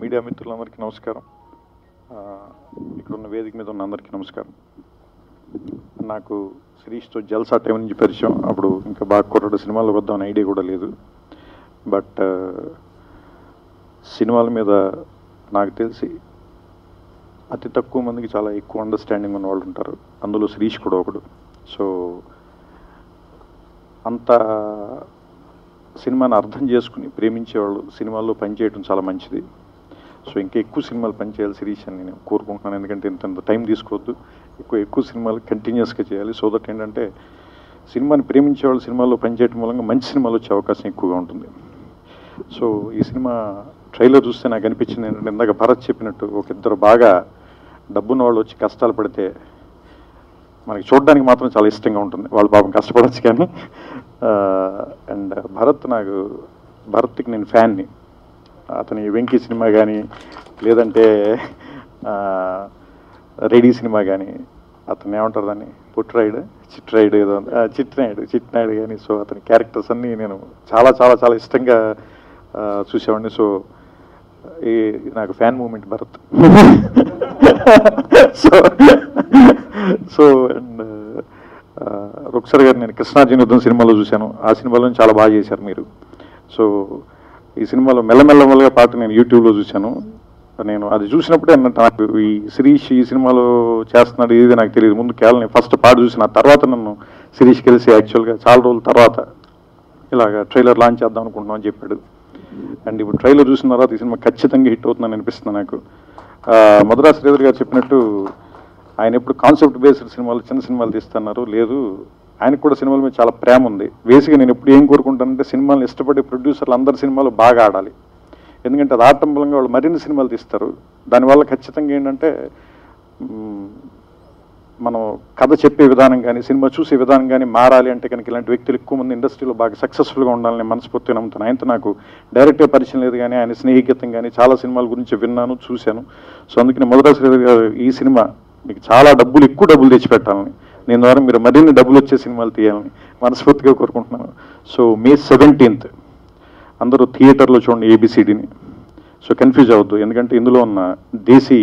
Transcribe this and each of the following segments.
Media మిత్రులందరికీ నమస్కారం. ఇక్కడ ఉన్న వేదిక మీద ఉన్న అందరికీ నమస్కారం. నాకు శిరీష్తో జల్సా టైం నుంచి పరిచయం. అప్పుడు ఇంకా బాగా కుర్రాడు సినిమాలకు వద్దామని ఐడియా కూడా లేదు. బట్ సినిమాల మీద నాకు తెలిసి అతి తక్కువ మందికి చాలా ఎక్కువ అండర్స్టాండింగ్ ఉన్న వాళ్ళు ఉంటారు. అందులో శిరీష్ కూడా ఒకడు. సో అంత సినిమాని అర్థం చేసుకుని ప్రేమించేవాళ్ళు సినిమాల్లో పనిచేయడం చాలా మంచిది. సో ఇంకా ఎక్కువ సినిమాలు పనిచేయాలి శిరీష్ అని నేను కోరుకుంటున్నాను. ఎందుకంటే ఇంత టైం తీసుకోవద్దు, ఎక్కువ సినిమాలు కంటిన్యూస్గా చేయాలి. సో దట్ ఏంటంటే సినిమాని ప్రేమించేవాళ్ళు సినిమాల్లో పనిచేయడం మూలంగా మంచి సినిమాలు వచ్చే అవకాశం ఎక్కువగా ఉంటుంది. సో ఈ సినిమా ట్రైలర్ చూస్తే నాకు అనిపించింది ఏంటంటే, ఇందాక భరత్ చెప్పినట్టు ఒక ఇద్దరు బాగా డబ్బున్న వాళ్ళు వచ్చి కష్టాలు పడితే మనకి చూడడానికి మాత్రం చాలా ఇష్టంగా ఉంటుంది. వాళ్ళు పాపం కష్టపడచ్చు కానీ. అండ్ భరత్కి నేను ఫ్యాన్ని. అతని వెంకీ సినిమా కానీ, లేదంటే రెడీ సినిమా కానీ, అతను ఏమంటారు దాన్ని, చిట్రాయుడు ఏదో చిట్నాయుడు కానీ. సో అతని క్యారెక్టర్స్ అన్నీ నేను చాలా చాలా చాలా ఇష్టంగా చూసేవాడిని. సో నాకు fan moment Bharat. So and Ruksar గారు నేను కృష్ణార్జున యుద్ధం సినిమాలో చూశాను. ఆ సినిమాలో చాలా బాగా చేశారు మీరు. సో ఈ సినిమాలో మెల్లమెల్లగా పాట నేను యూట్యూబ్లో చూశాను. నేను అది చూసినప్పుడే నాకు ఈ శిరీష్ ఈ సినిమాలో చేస్తున్నాడు ఇది నాకు తెలియదు. ముందు కేవలం నేను ఫస్ట్ పాట చూసిన తర్వాత నన్ను శిరీష్ కలిసి యాక్చువల్గా చాలా రోజుల తర్వాత ఇలాగ ట్రైలర్ లాంచ్ చేద్దాం అనుకుంటున్నాం అని చెప్పాడు. అండ్ ఇప్పుడు ట్రైలర్ చూసిన తర్వాత ఈ సినిమా ఖచ్చితంగా హిట్ అవుతుందని అనిపిస్తుంది నాకు. మధురా శ్రీధర్ గారు చెప్పినట్టు ఆయన ఎప్పుడు కాన్సెప్ట్ బేస్డ్ సినిమాలు చిన్న సినిమాలు తీస్తున్నారు. లేదు, ఆయనకు కూడా సినిమాల మీద చాలా ప్రేమ ఉంది. బేసిక్గా నేను ఎప్పుడు ఏం కోరుకుంటానంటే సినిమాలను ఇష్టపడే ప్రొడ్యూసర్లు అందరి సినిమాలు బాగా ఆడాలి. ఎందుకంటే అది ఆడటం మూలంగా వాళ్ళు మరిన్ని సినిమాలు తీస్తారు. దానివల్ల ఖచ్చితంగా ఏంటంటే మనం కథ చెప్పే విధానం కానీ సినిమా చూసే విధానం కానీ మారాలి అంటే కనుక ఇలాంటి వ్యక్తులు ఎక్కువ మంది ఇండస్ట్రీలో బాగా సక్సెస్ఫుల్గా ఉండాలని మనస్ఫూర్తిగా నమ్ముతాను. ఆయనతో నాకు డైరెక్ట్గా పరిచయం లేదు కానీ ఆయన స్నేహితం కానీ చాలా సినిమాల గురించి విన్నాను, చూశాను. సో అందుకని మధురా శ్రీధర్ గారు ఈ సినిమా మీకు చాలా ఎక్కువ డబ్బులు తెచ్చిపెట్టాలని, నేను ద్వారా మీరు మరిన్ని డబ్బులు వచ్చే సినిమాలు తీయాలని మనస్ఫూర్తిగా కోరుకుంటున్నాను. సో May 17th అందరూ థియేటర్లో చూడండి ABCDని. సో కన్ఫ్యూజ్ అవ్వద్దు, ఎందుకంటే ఇందులో ఉన్న దేశీ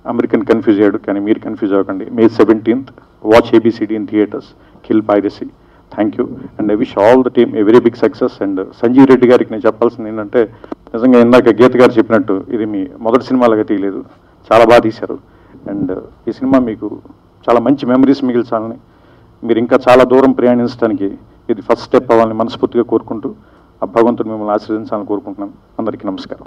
అమెరికన్ కన్ఫ్యూజ్ అయ్యాడు, కానీ మీరు కన్ఫ్యూజ్ అవ్వకండి. May 17th watch ABCD in theatres, kill piracy. Thank you and I wish all the team a very big success. And Sanjeev Reddy గారికి నేను చెప్పాల్సింది ఏంటంటే, నిజంగా ఇందాక గీత గారు చెప్పినట్టు ఇది మీ మొదటి సినిమాలాగా తీయలేదు, చాలా బాగా తీశారు. అండ్ ఈ సినిమా మీకు చాలా మంచి మెమరీస్ మిగిల్చాలని, మీరు ఇంకా చాలా దూరం ప్రయాణించడానికి ఇది ఫస్ట్ స్టెప్ అవ్వాలని మనస్ఫూర్తిగా కోరుకుంటూ ఆ భగవంతుడు మిమ్మల్ని ఆశీర్వదించాలని కోరుకుంటున్నాను. అందరికీ నమస్కారం.